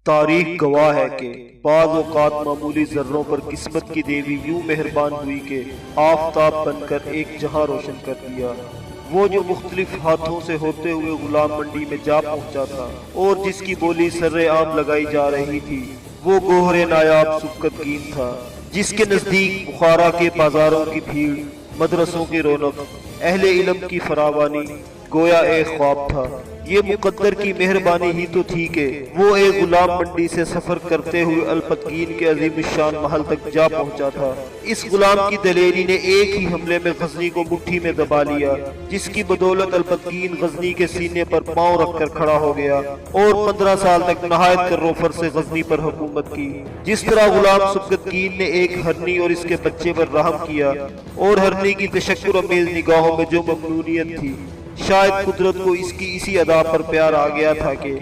تاریخ گواہ ہے کہ بعض اوقات معمولی ذروں پر قسمت کی دیوی یوں مہربان ہوئی کہ آفتاب بن کر ایک جہاں روشن کر دیا۔ وہ جو مختلف ہاتھوں سے ہوتے ہوئے غلام منڈی میں جا پہنچا تھا اور جس کی بولی سر عام لگائی جا رہی تھی، وہ گوہر نایاب سبکتگین تھا، جس کے نزدیک بخارا کے بازاروں کی بھیڑ، مدرسوں کی رونق، اہل علم کی فراوانی گویا ایک خواب تھا۔ یہ مقدر کی مہربانی ہی تو تھی کہ وہ ایک غلام منڈی سے سفر کرتے ہوئے الپتگین کے عظیم الشان محل تک جا پہنچا تھا۔ اس غلام کی دلیری نے ایک ہی حملے میں غزنی کو مٹھی میں دبا لیا، جس کی بدولت الپتگین غزنی کے سینے پر پاؤں رکھ کر کھڑا ہو گیا اور 15 سال تک نہایت کروفر سے غزنی پر حکومت کی۔ جس طرح غلام سبکتگین نے ایک ہرنی اور اس کے بچے پر رحم کیا اور ہرنی کی تشکر امیز نگاہوں میں جو ممنونیت تھی، شاید قدرت کو اس کی اسی ادا پر پیار آ گیا تھا کہ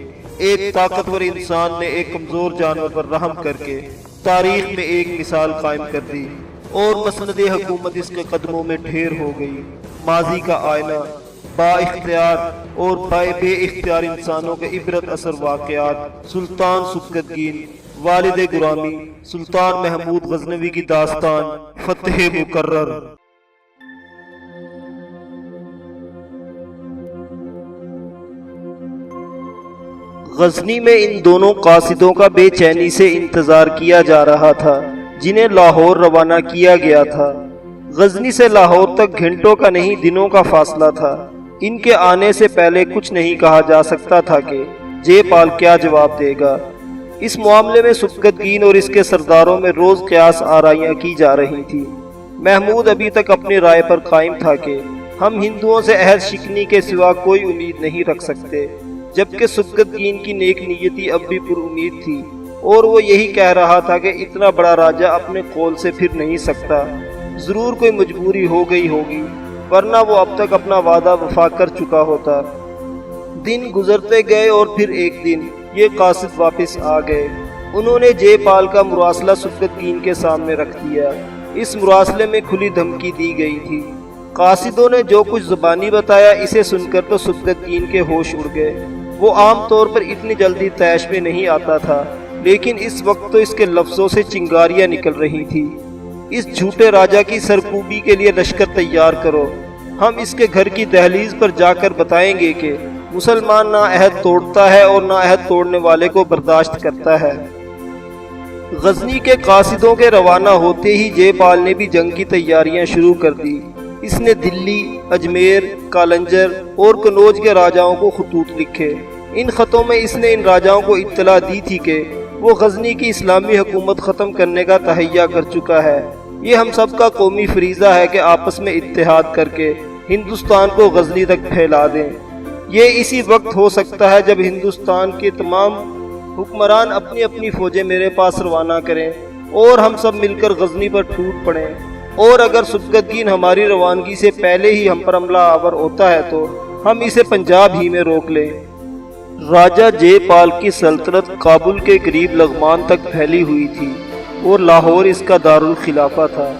ایک طاقتور انسان نے ایک کمزور جانور پر رحم کر کے تاریخ میں ایک مثال قائم کر دی اور مسند حکومت اس کے قدموں میں ڈھیر ہو گئی۔ ماضی کا آئینہ، با اختیار اور بے اختیار انسانوں کے عبرت اثر واقعات، سلطان سبکتگین، والد گرامی سلطان محمود غزنوی کی داستان، فتح مکرر۔ غزنی میں ان دونوں قاصدوں کا بے چینی سے انتظار کیا جا رہا تھا، جنہیں لاہور روانہ کیا گیا تھا۔ غزنی سے لاہور تک گھنٹوں کا نہیں دنوں کا فاصلہ تھا۔ ان کے آنے سے پہلے کچھ نہیں کہا جا سکتا تھا کہ جے پال کیا جواب دے گا۔ اس معاملے میں سبکتگین اور اس کے سرداروں میں روز قیاس آرائیاں کی جا رہی تھی۔ محمود ابھی تک اپنی رائے پر قائم تھا کہ ہم ہندوؤں سے عہد شکنی کے سوا کوئی امید نہیں رکھ سکتے، جبکہ سبکتگین کی نیک نیتی اب بھی پر امید تھی اور وہ یہی کہہ رہا تھا کہ اتنا بڑا راجہ اپنے قول سے پھر نہیں سکتا، ضرور کوئی مجبوری ہو گئی ہوگی، ورنہ وہ اب تک اپنا وعدہ وفا کر چکا ہوتا۔ دن گزرتے گئے اور پھر ایک دن یہ قاصد واپس آ گئے۔ انہوں نے جے پال کا مراسلہ سبکتگین کے سامنے رکھ دیا۔ اس مراسلے میں کھلی دھمکی دی گئی تھی۔ قاصدوں نے جو کچھ زبانی بتایا، اسے سن کر تو سبکتگین کے ہوش اڑ گئے۔ وہ عام طور پر اتنی جلدی طیش میں نہیں آتا تھا، لیکن اس وقت تو اس کے لفظوں سے چنگاریاں نکل رہی تھی۔ اس جھوٹے راجہ کی سرکوبی کے لیے لشکر تیار کرو، ہم اس کے گھر کی دہلیز پر جا کر بتائیں گے کہ مسلمان نہ عہد توڑتا ہے اور نہ عہد توڑنے والے کو برداشت کرتا ہے۔ غزنی کے قاصدوں کے روانہ ہوتے ہی جے پال نے بھی جنگ کی تیاریاں شروع کر دی۔ اس نے دلی، اجمیر، کالنجر اور کنوج کے راجاؤں کو خطوط لکھے۔ ان خطوں میں اس نے ان راجاؤں کو اطلاع دی تھی کہ وہ غزنی کی اسلامی حکومت ختم کرنے کا تہیہ کر چکا ہے۔ یہ ہم سب کا قومی فریضہ ہے کہ آپس میں اتحاد کر کے ہندوستان کو غزنی تک پھیلا دیں۔ یہ اسی وقت ہو سکتا ہے جب ہندوستان کے تمام حکمران اپنی اپنی فوجیں میرے پاس روانہ کریں اور ہم سب مل کر غزنی پر ٹوٹ پڑیں، اور اگر سبکتگین ہماری روانگی سے پہلے ہی ہم پر حملہ آور ہوتا ہے تو ہم اسے پنجاب ہی میں روک لیں۔ راجہ جے پال کی سلطنت کابل کے قریب لغمان تک پھیلی ہوئی تھی اور لاہور اس کا دارالخلافہ تھا۔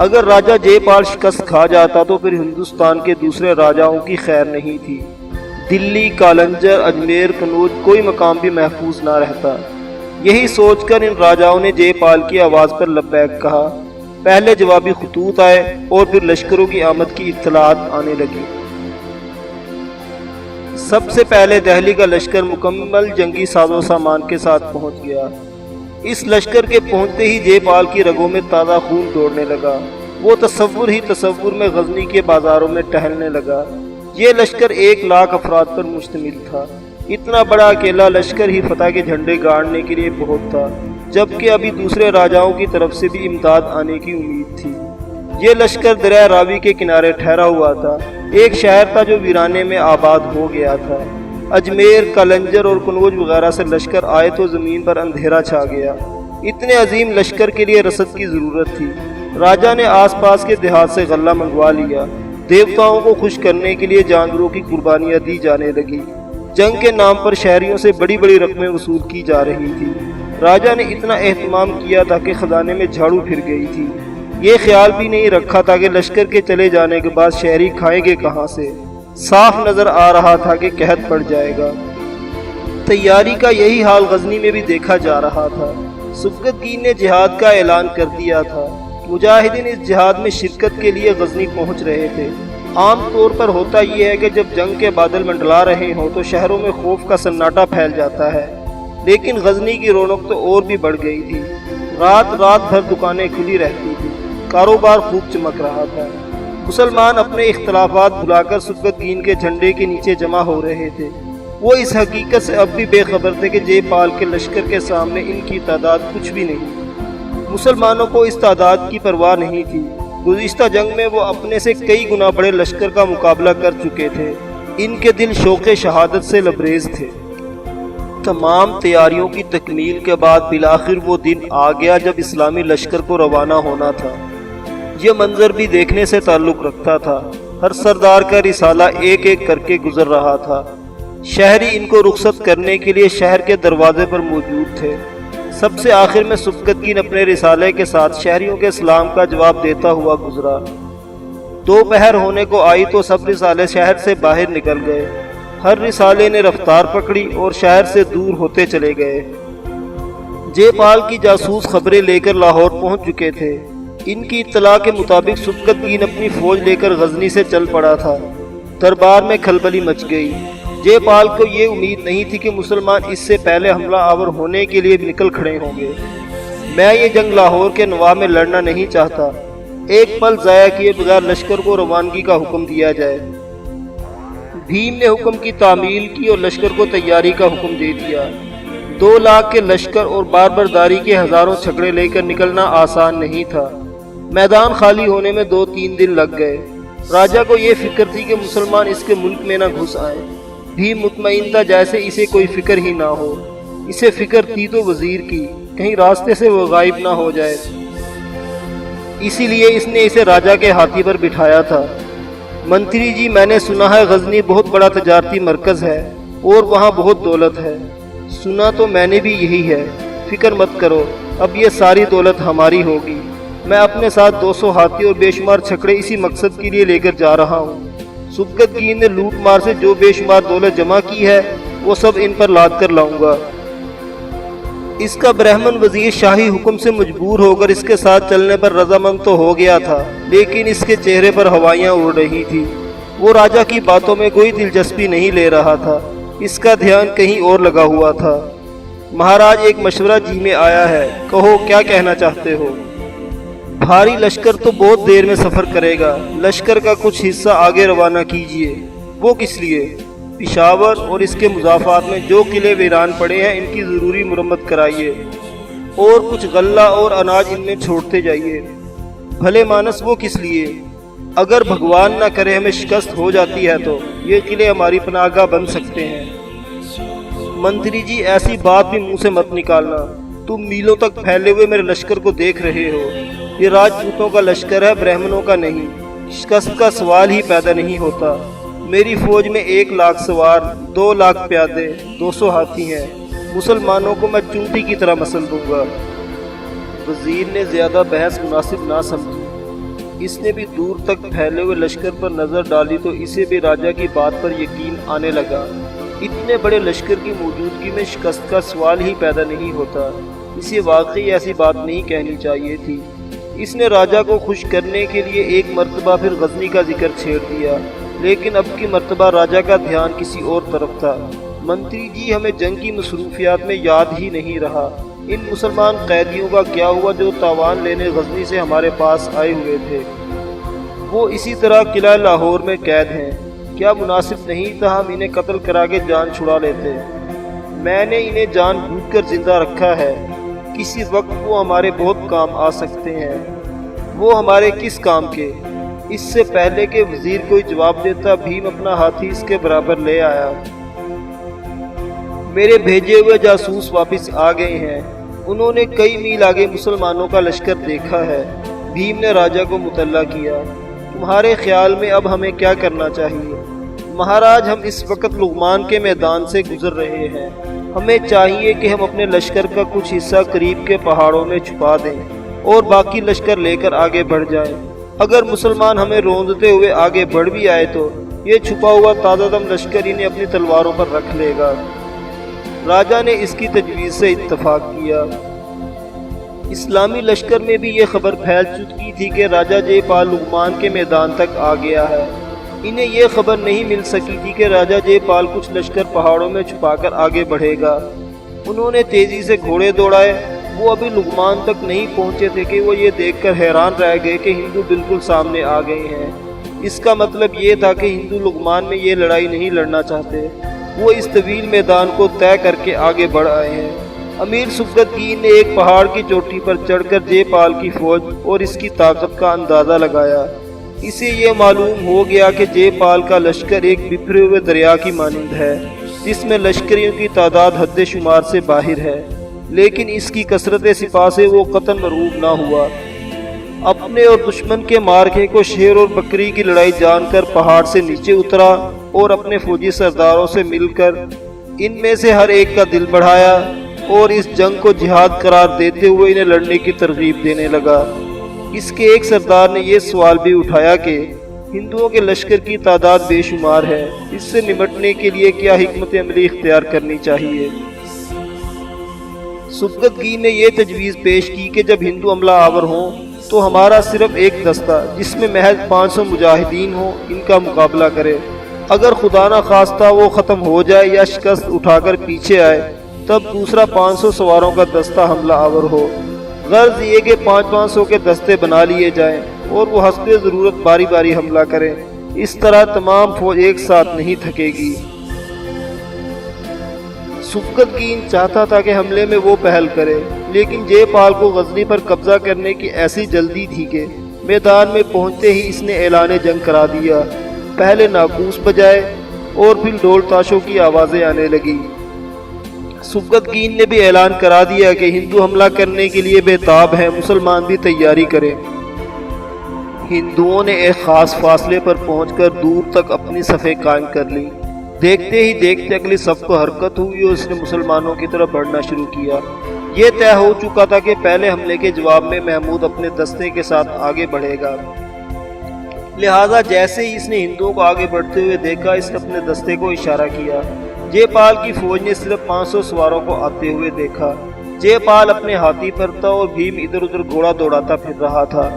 اگر راجہ جے پال شکست کھا جاتا تو پھر ہندوستان کے دوسرے راجاؤں کی خیر نہیں تھی۔ دلی، کالنجر، اجمیر، کنوج کوئی مقام بھی محفوظ نہ رہتا۔ یہی سوچ کر ان راجاؤں نے جے پال کی آواز پر لبیک کہا۔ پہلے جوابی خطوط آئے اور پھر لشکروں کی آمد کی اطلاعات آنے لگی۔ سب سے پہلے دہلی کا لشکر مکمل جنگی ساز و سامان کے ساتھ پہنچ گیا۔ اس لشکر کے پہنچتے ہی جے پال کی رگوں میں تازہ خون دوڑنے لگا۔ وہ تصور میں غزنی کے بازاروں میں ٹہلنے لگا۔ یہ لشکر 1 لاکھ افراد پر مشتمل تھا۔ اتنا بڑا اکیلا لشکر ہی فتح کے جھنڈے گاڑنے کے لیے بہت تھا، جبکہ ابھی دوسرے راجاؤں کی طرف سے بھی امداد آنے کی امید تھی۔ یہ لشکر دریا راوی کے کنارے ٹھہرا ہوا تھا۔ ایک شہر تھا جو ویرانے میں آباد ہو گیا تھا۔ اجمیر، کالنجر اور کنوج وغیرہ سے لشکر آئے تو زمین پر اندھیرا چھا گیا۔ اتنے عظیم لشکر کے لیے رسد کی ضرورت تھی۔ راجہ نے آس پاس کے دیہات سے غلہ منگوا لیا۔ دیوتاؤں کو خوش کرنے کے لیے جانوروں کی قربانیاں دی جانے لگی۔ جنگ کے نام پر شہریوں سے بڑی بڑی رقمیں وصول کی جا رہی تھی۔ راجہ نے اتنا اہتمام کیا تھا کہ خزانے میں جھاڑو پھر گئی تھی۔ یہ خیال بھی نہیں رکھا تھا کہ لشکر کے چلے جانے کے بعد شہری کھائیں گے کہاں سے۔ صاف نظر آ رہا تھا کہ قحط پڑ جائے گا۔ تیاری کا یہی حال غزنی میں بھی دیکھا جا رہا تھا۔ سبکتگین نے جہاد کا اعلان کر دیا تھا۔ مجاہدین اس جہاد میں شرکت کے لیے غزنی پہنچ رہے تھے۔ عام طور پر ہوتا یہ ہے کہ جب جنگ کے بادل منڈلا رہے ہوں تو شہروں میں خوف کا سناٹا پھیل جاتا ہے، لیکن غزنی کی رونق تو اور بھی بڑھ گئی تھی۔ رات بھر دکانیں کھلی رہتی تھی، کاروبار خوب چمک رہا تھا۔ مسلمان اپنے اختلافات بھلا کر سبکتگین کے جھنڈے کے نیچے جمع ہو رہے تھے۔ وہ اس حقیقت سے اب بھی بے خبر تھے کہ جے پال کے لشکر کے سامنے ان کی تعداد کچھ بھی نہیں۔ مسلمانوں کو اس تعداد کی پرواہ نہیں تھی۔ گزشتہ جنگ میں وہ اپنے سے کئی گنا بڑے لشکر کا مقابلہ کر چکے تھے۔ ان کے دل شوق شہادت سے لبریز تھے۔ تمام تیاریوں کی تکمیل کے بعد بالآخر وہ دن آ گیا جب اسلامی لشکر کو روانہ ہونا تھا۔ یہ منظر بھی دیکھنے سے تعلق رکھتا تھا۔ ہر سردار کا رسالہ ایک ایک کر کے گزر رہا تھا۔ شہری ان کو رخصت کرنے کے لیے شہر کے دروازے پر موجود تھے۔ سب سے آخر میں سبکتگین اپنے رسالے کے ساتھ شہریوں کے سلام کا جواب دیتا ہوا گزرا۔ دوپہر ہونے کو آئی تو سب رسالے شہر سے باہر نکل گئے۔ ہر رسالے نے رفتار پکڑی اور شہر سے دور ہوتے چلے گئے۔ جے پال کی جاسوس خبریں لے کر لاہور پہنچ چکے تھے۔ ان کی اطلاع کے مطابق سبکتگین اپنی فوج لے کر غزنی سے چل پڑا تھا۔ دربار میں کھلبلی مچ گئی۔ جے پال کو یہ امید نہیں تھی کہ مسلمان اس سے پہلے حملہ آور ہونے کے لیے نکل کھڑے ہوں گے۔ میں یہ جنگ لاہور کے نواح میں لڑنا نہیں چاہتا۔ ایک پل ضائع کیے بغیر لشکر کو روانگی کا حکم دیا جائے۔ بھیم نے حکم کی تعمیل کی اور لشکر کو تیاری کا حکم دے دیا۔ 2 لاکھ کے لشکر اور باربرداری کے ہزاروں چھکڑے لے کر نکلنا آسان نہیں تھا۔ میدان خالی ہونے میں 2-3 دن لگ گئے۔ راجہ کو یہ فکر تھی کہ مسلمان اس کے ملک میں نہ گھس آئیں۔ بھی مطمئن تھا جیسے اسے کوئی فکر ہی نہ ہو۔ اسے فکر تھی تو وزیر کی، کہیں راستے سے وہ غائب نہ ہو جائے۔ اسی لیے اس نے اسے راجہ کے ہاتھی پر بٹھایا تھا۔ منتری جی، میں نے سنا ہے غزنی بہت بڑا تجارتی مرکز ہے اور وہاں بہت دولت ہے۔ سنا تو میں نے بھی یہی ہے۔ فکر مت کرو، اب یہ ساری دولت ہماری ہوگی۔ میں اپنے ساتھ 200 ہاتھی اور بے شمار چھکڑے اسی مقصد کے لیے لے کر جا رہا ہوں۔ سبکتگین نے لوٹ مار سے جو بے شمار دولت جمع کی ہے وہ سب ان پر لاد کر لاؤں گا۔ اس کا برہمن وزیر شاہی حکم سے مجبور ہو کر اس کے ساتھ چلنے پر رضامند تو ہو گیا تھا، لیکن اس کے چہرے پر ہوائیاں اڑ رہی تھی۔ وہ راجہ کی باتوں میں کوئی دلچسپی نہیں لے رہا تھا، اس کا دھیان کہیں اور لگا ہوا تھا۔ مہاراج، ایک مشورہ جی میں آیا ہے، کہو کیا کہنا چاہتے ہو؟ بھاری لشکر تو بہت دیر میں سفر کرے گا، لشکر کا کچھ حصہ آگے روانہ کیجیے۔ وہ کس لیے؟ پشاور اور اس کے مضافات میں جو قلعے ویران پڑے ہیں ان کی ضروری مرمت کرائیے، اور کچھ غلہ اور اناج ان میں چھوڑتے جائیے۔ بھلے مانس، وہ کس لیے؟ اگر بھگوان نہ کرے ہمیں شکست ہو جاتی ہے تو یہ قلعے ہماری پناہ گاہ بن سکتے ہیں۔ منتری جی، ایسی بات بھی منہ سے مت نکالنا۔ تم میلوں تک پھیلے ہوئے میرے لشکر کو دیکھ رہے ہو۔ یہ راجپوتوں کا لشکر ہے، برہمنوں کا نہیں۔ شکست کا سوال ہی پیدا نہیں ہوتا۔ میری فوج میں 1 لاکھ سوار، 2 لاکھ پیادے، 200 ہاتھی ہیں۔ مسلمانوں کو میں چونٹی کی طرح مسل دوں گا۔ وزیر نے زیادہ بحث مناسب نہ سمجھی۔ اس نے بھی دور تک پھیلے ہوئے لشکر پر نظر ڈالی تو اسے بھی راجہ کی بات پر یقین آنے لگا۔ اتنے بڑے لشکر کی موجودگی میں شکست کا سوال ہی پیدا نہیں ہوتا۔ اسے واقعی ایسی بات نہیں کہنی چاہیے تھی۔ اس نے راجہ کو خوش کرنے کے لیے ایک مرتبہ پھر غزنی کا ذکر چھیڑ دیا، لیکن اب کی مرتبہ راجہ کا دھیان کسی اور طرف تھا۔ منتری جی، ہمیں جنگ کی مصروفیات میں یاد ہی نہیں رہا، ان مسلمان قیدیوں کا کیا ہوا جو تاوان لینے غزنی سے ہمارے پاس آئے ہوئے تھے؟ وہ اسی طرح قلعہ لاہور میں قید ہیں۔ کیا مناسب نہیں تھا ہم انہیں قتل کرا کے جان چھڑا لیتے؟ میں نے انہیں جان بوجھ کر زندہ رکھا ہے، کسی وقت وہ ہمارے بہت کام آ سکتے ہیں۔ وہ ہمارے کس کام کے؟ اس سے پہلے کہ وزیر کوئی جواب دیتا، بھیم اپنا ہاتھی اس کے برابر لے آیا۔ میرے بھیجے ہوئے جاسوس واپس آ گئے ہیں، انہوں نے کئی میل آگے مسلمانوں کا لشکر دیکھا ہے۔ بھیم نے راجہ کو مطلع کیا۔ تمہارے خیال میں اب ہمیں کیا کرنا چاہیے؟ مہاراج، ہم اس وقت لغمان کے میدان سے گزر رہے ہیں۔ ہمیں چاہیے کہ ہم اپنے لشکر کا کچھ حصہ قریب کے پہاڑوں میں چھپا دیں اور باقی لشکر لے کر آگے بڑھ جائیں۔ اگر مسلمان ہمیں روندتے ہوئے آگے بڑھ بھی آئے تو یہ چھپا ہوا تازہ دم لشکر انہیں اپنی تلواروں پر رکھ لے گا۔ راجا نے اس کی تجویز سے اتفاق کیا۔ اسلامی لشکر میں بھی یہ خبر پھیل چکی تھی کہ راجا جے پال لغمان کے میدان تک آ گیا ہے۔ انہیں یہ خبر نہیں مل سکی تھی کہ راجا جے پال کچھ لشکر پہاڑوں میں چھپا کر آگے بڑھے گا۔ انہوں نے تیزی سے گھوڑے دوڑائے۔ وہ ابھی لغمان تک نہیں پہنچے تھے کہ وہ یہ دیکھ کر حیران رہ گئے کہ ہندو بالکل سامنے آ گئے ہیں۔ اس کا مطلب یہ تھا کہ ہندو لغمان میں یہ لڑائی نہیں لڑنا چاہتے، وہ اس طویل میدان کو طے کر کے آگے بڑھ آئے ہیں۔ امیر سبکتگین نے ایک پہاڑ کی چوٹی پر چڑھ کر جے پال کی فوج اور اس کی طاقت کا اندازہ لگایا۔ اسے یہ معلوم ہو گیا کہ جے پال کا لشکر ایک بکھرے ہوئے دریا کی مانند ہے، جس میں لشکریوں کی تعداد حد شمار سے باہر ہے، لیکن اس کی کثرت سپاہ سے وہ قطعاً مرعوب نہ ہوا۔ اپنے اور دشمن کے معرکے کو شیر اور بکری کی لڑائی جان کر پہاڑ سے نیچے اترا اور اپنے فوجی سرداروں سے مل کر ان میں سے ہر ایک کا دل بڑھایا اور اس جنگ کو جہاد قرار دیتے ہوئے انہیں لڑنے کی ترغیب دینے لگا۔ اس کے ایک سردار نے یہ سوال بھی اٹھایا کہ ہندوؤں کے لشکر کی تعداد بے شمار ہے، اس سے نمٹنے کے لیے کیا حکمت عملی اختیار کرنی چاہیے؟ سبکتگین نے یہ تجویز پیش کی کہ جب ہندو حملہ آور ہوں تو ہمارا صرف ایک دستہ جس میں محض 500 مجاہدین ہوں ان کا مقابلہ کرے۔ اگر خدا نہ خواستہ وہ ختم ہو جائے یا شکست اٹھا کر پیچھے آئے تب دوسرا 500 سواروں کا دستہ حملہ آور ہو۔ غرض یہ کہ 500 کے دستے بنا لیے جائیں اور وہ حسب ضرورت باری باری حملہ کریں۔ اس طرح تمام فوج ایک ساتھ نہیں تھکے گی۔ سبکتگین چاہتا تھا کہ حملے میں وہ پہل کرے، لیکن جے پال کو غزنی پر قبضہ کرنے کی ایسی جلدی تھی کہ میدان میں پہنچتے ہی اس نے اعلان جنگ کرا دیا۔ پہلے ناقوس بجائے اور پھر ڈول تاشوں کی آوازیں آنے لگی۔ سبکتگین نے بھی اعلان کرا دیا کہ ہندو حملہ کرنے کے لیے بے تاب ہیں، مسلمان بھی تیاری کریں۔ ہندوؤں نے ایک خاص فاصلے پر پہنچ کر دور تک اپنی صفیں قائم کر لی۔ دیکھتے ہی دیکھتے اگلی صف کو حرکت ہوئی اور اس نے مسلمانوں کی طرف بڑھنا شروع کیا۔ یہ طے ہو چکا تھا کہ پہلے حملے کے جواب میں محمود اپنے دستے کے ساتھ آگے بڑھے گا، لہذا جیسے ہی اس نے ہندوؤں کو آگے بڑھتے ہوئے دیکھا اس نے اپنے دستے کو اشارہ کیا۔ جے پال کی فوج نے صرف 500 سواروں کو آتے ہوئے دیکھا۔ جے پال اپنے ہاتھی پر تھا اور بھیم ادھر ادھر گھوڑا دوڑاتا پھر رہا تھا۔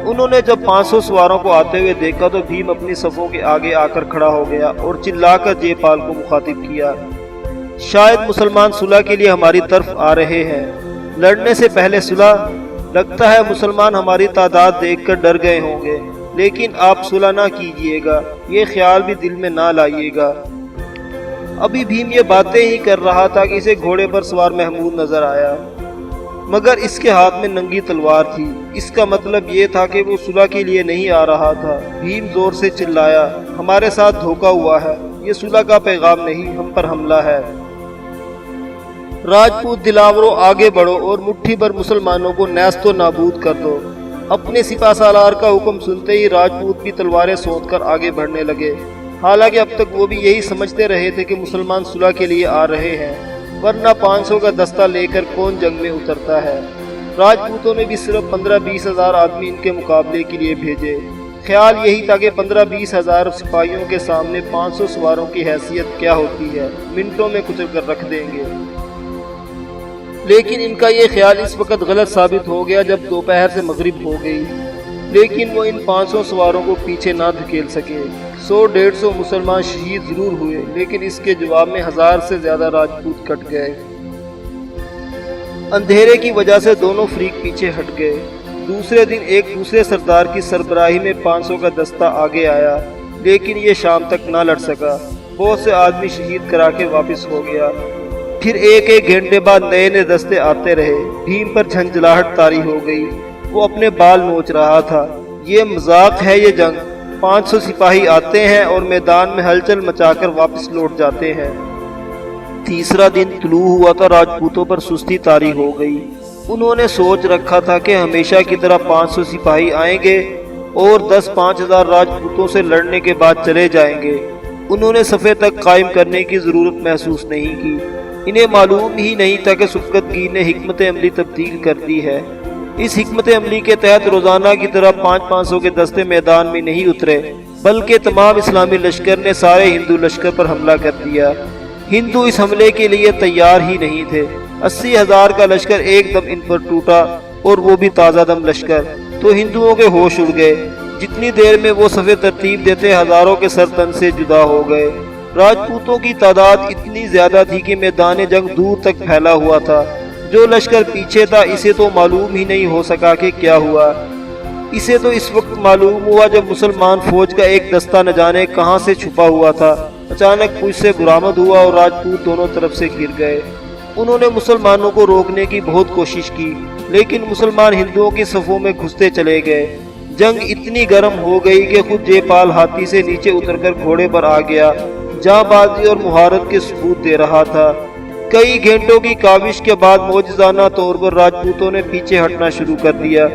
انہوں نے جب 500 سواروں کو آتے ہوئے دیکھا تو بھیم اپنی صفوں کے آگے آ کر کھڑا ہو گیا اور چلا کر جے پال کو مخاطب کیا، شاید مسلمان صلح کے لیے ہماری طرف آ رہے ہیں، لڑنے سے پہلے صلح؟ لگتا ہے مسلمان ہماری تعداد دیکھ کر ڈر گئے ہوں گے، لیکن آپ صلح نہ کیجیے گا، یہ خیال بھی دل میں نہ لائیے گا۔ ابھی بھیم یہ باتیں ہی کر رہا تھا کہ اسے گھوڑے پر سوار محمود نظر آیا، مگر اس کے ہاتھ میں ننگی تلوار تھی۔ اس کا مطلب یہ تھا کہ وہ صلح کے لیے نہیں آ رہا تھا۔ بھیم زور سے چلایا، ہمارے ساتھ دھوکہ ہوا ہے، یہ صلح کا پیغام نہیں، ہم پر حملہ ہے۔ راجپوت دلاوروں آگے بڑھو اور مٹھی بھر مسلمانوں کو نیست و نابود کر دو۔ اپنے سپہ سالار کا حکم سنتے ہی راجپوت بھی تلواریں سونت کر آگے بڑھنے لگے، حالانکہ اب تک وہ بھی یہی سمجھتے رہے تھے کہ مسلمان صلح کے لیے آ رہے ہیں، ورنہ 500 کا دستہ لے کر کون جنگ میں اترتا ہے۔ راجپوتوں نے بھی صرف 15-20 ہزار آدمی ان کے مقابلے کے لیے بھیجے۔ خیال یہی تھا کہ 15-20 ہزار سپاہیوں کے سامنے 500 سواروں کی حیثیت کیا ہوتی ہے، منٹوں میں کچل کر رکھ دیں گے۔ لیکن ان کا یہ خیال اس وقت غلط ثابت ہو گیا جب دوپہر سے مغرب ہو گئی، لیکن وہ ان 500 سواروں کو پیچھے نہ دھکیل سکے۔ 100-150 مسلمان شہید ضرور ہوئے، لیکن اس کے جواب میں 1000 سے زیادہ راجپوت کٹ گئے۔ اندھیرے کی وجہ سے دونوں فریق پیچھے ہٹ گئے۔ دوسرے دن ایک دوسرے سردار کی سربراہی میں 500 کا دستہ آگے آیا، لیکن یہ شام تک نہ لڑ سکا، بہت سے آدمی شہید کرا کے واپس ہو گیا۔ پھر ایک گھنٹے بعد نئے نئے دستے آتے رہے۔ بھیم پر جھنجھلاہٹ طاری ہو گئی، وہ اپنے بال نوچ رہا تھا۔ یہ مذاق ہے، یہ جنگ؟ 500 سپاہی آتے ہیں اور میدان میں ہلچل مچا کر واپس لوٹ جاتے ہیں۔ تیسرا دن طلوع ہوا تو راجپوتوں پر سستی طاری ہو گئی۔ انہوں نے سوچ رکھا تھا کہ ہمیشہ کی طرح 500 سپاہی آئیں گے اور 10-5 ہزار راجپوتوں سے لڑنے کے بعد چلے جائیں گے۔ انہوں نے صفے تک قائم کرنے کی ضرورت محسوس نہیں کی۔ انہیں معلوم ہی نہیں تھا کہ سبکتگین نے حکمت عملی تبدیل کر دی ہے۔ اس حکمت عملی کے تحت روزانہ کی طرح 500 کے دستے میدان میں نہیں اترے، بلکہ تمام اسلامی لشکر نے سارے ہندو لشکر پر حملہ کر دیا۔ ہندو اس حملے کے لیے تیار ہی نہیں تھے۔ 80,000 کا لشکر ایک دم ان پر ٹوٹا، اور وہ بھی تازہ دم لشکر، تو ہندوؤں کے ہوش اڑ گئے۔ جتنی دیر میں وہ صفِ ترتیب دیتے ہزاروں کے سر تن سے جدا ہو گئے۔ راجپوتوں کی تعداد اتنی زیادہ تھی کہ میدان جنگ دور تک پھیلا ہوا تھا۔ جو لشکر پیچھے تھا اسے تو معلوم ہی نہیں ہو سکا کہ کیا ہوا۔ اسے تو اس وقت معلوم ہوا جب مسلمان فوج کا ایک دستہ نہ جانے کہاں سے چھپا ہوا تھا، اچانک پوچھ سے برآمد ہوا اور راجپوت دونوں طرف سے گر گئے۔ انہوں نے مسلمانوں کو روکنے کی بہت کوشش کی، لیکن مسلمان ہندوؤں کی صفوں میں گھستے چلے گئے۔ جنگ اتنی گرم ہو گئی کہ خود جے پال ہاتھی سے نیچے اتر کر گھوڑے پر آ گیا، جہاں بازی اور مہارت کے ثبوت دے رہا تھا۔ کئی گھنٹوں کی کاوش کے بعد معجزانہ طور پر راجپوتوں نے پیچھے ہٹنا شروع کر دیا۔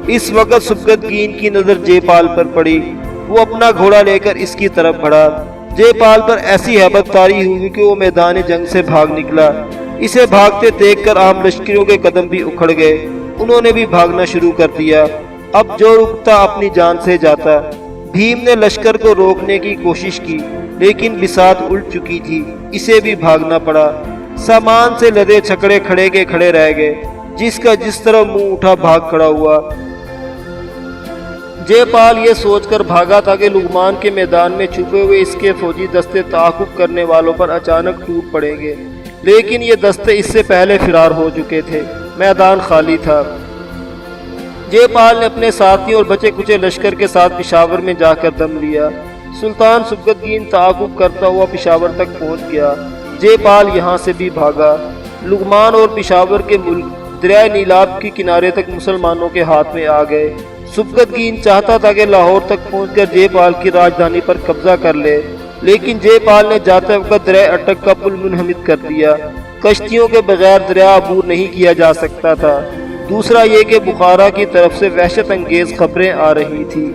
اس وقت سبکتگین کی نظر جے پال پر پڑی۔ وہ اپنا گھوڑا لے کر اس کی طرف بڑھا۔ جے پال پر ایسی ہیبت طاری ہوئی کہ وہ میدان جنگ سے بھاگ نکلا۔ اسے بھاگتے دیکھ کر عام لشکریوں کے قدم بھی اکھڑ گئے، انہوں نے بھی بھاگنا شروع کر دیا۔ اب جو رکتا اپنی جان سے جاتا۔ بھیم نے لشکر کو روکنے کی کوشش کی، لیکن بساط الٹ چکی تھی، اسے بھی بھاگنا پڑا۔ سامان سے لدے چھکڑے کھڑے کے کھڑے رہ گئے، جس کا جس طرح منہ اٹھا بھاگ کھڑا ہوا۔ جے پال یہ سوچ کر بھاگا تھا کہ لغمان کے میدان میں چھپے ہوئے اس کے فوجی دستے تعاقب کرنے والوں پر اچانک ٹوٹ پڑیں گے، لیکن یہ دستے اس سے پہلے فرار ہو چکے تھے، میدان خالی تھا۔ جے پال نے اپنے ساتھی اور بچے کچے لشکر کے ساتھ پشاور میں جا کر دم لیا۔ سلطان سبکتگین تعاقب کرتا ہوا پشاور تک پہنچ گیا۔ جے پال یہاں سے بھی بھاگا۔ لغمان اور پشاور کے ملک دریائے نیلاب کے کنارے تک مسلمانوں کے ہاتھ میں آ گئے۔ سبکتگین چاہتا تھا کہ لاہور تک پہنچ کر جے پال کی راجدھانی پر قبضہ کر لے، لیکن جے پال نے جاتے وقت دریائے اٹک کا پل منہمد کر دیا۔ کشتیوں کے بغیر دریا عبور نہیں کیا جا سکتا تھا۔ دوسرا یہ کہ بخارا کی طرف سے وحشت انگیز خبریں آ رہی تھی۔